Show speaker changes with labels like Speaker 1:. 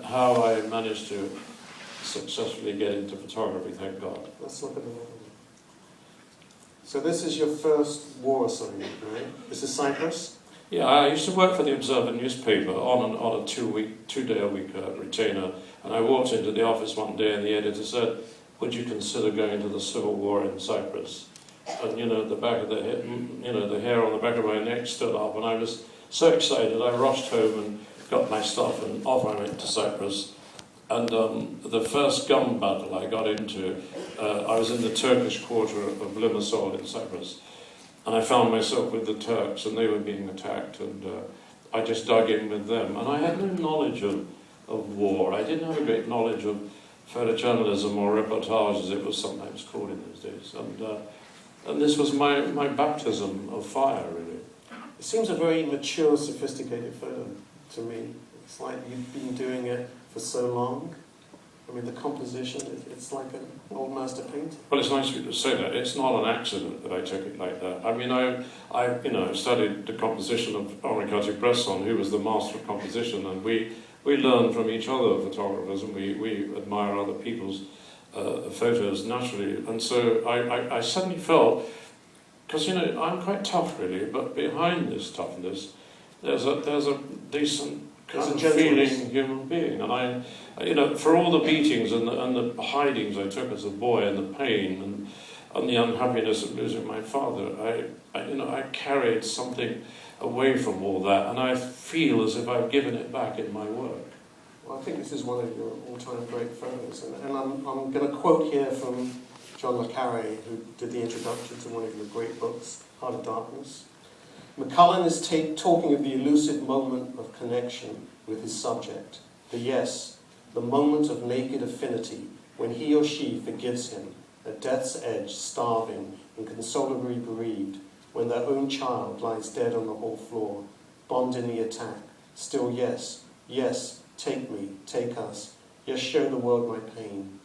Speaker 1: how I managed to successfully get into photography, thank God.
Speaker 2: Let's look at the one. So this is your first war assignment, right? This is Cyprus?
Speaker 1: Yeah, I used to work for the Observer newspaper on a two-day-a-week retainer, and I walked into the office one day and the editor said, "Would you consider going into the civil war in Cyprus?" And the back of the head, the hair on the back of my neck stood up, and I was so excited. I rushed home and got my stuff, and off I went to Cyprus. And the first gun battle I got into, I was in the Turkish quarter of Limassol in Cyprus, and I found myself with the Turks, and they were being attacked, and I just dug in with them. And I had no knowledge of war. I didn't have a great knowledge of photojournalism or reportage, as it was sometimes called in those days. And this was my baptism of fire, really.
Speaker 2: It seems a very mature, sophisticated photo to me. It's like you've been doing it for so long. I mean, the composition, it's like an old master painter.
Speaker 1: Well, it's nice of you to say that. It's not an accident that I took it like that. I mean, I studied the composition of Henri Cartier-Bresson, who was the master of composition, and we learn from each other, photographers, and we admire other people's photos naturally. And so I suddenly felt, because I'm quite tough really, but behind this toughness, there's a decent kind of feeling human being. And I for all the beatings and the hidings I took as a boy, and the pain and the unhappiness of losing my father, I carried something away from all that, and I feel as if I've given it back in my work.
Speaker 2: Well, I think this is one of your all-time great photos, and I'm going to quote here from John le Carré, who did the introduction to one of your great books, Heart of Darkness. McCullin is talking of the elusive moment of connection with his subject, the yes, the moment of naked affinity, when he or she forgives him, at death's edge, starving, inconsolably bereaved, when their own child lies dead on the hall floor, bond in the attack, still yes, yes, take me, take us, yes, show the world my pain,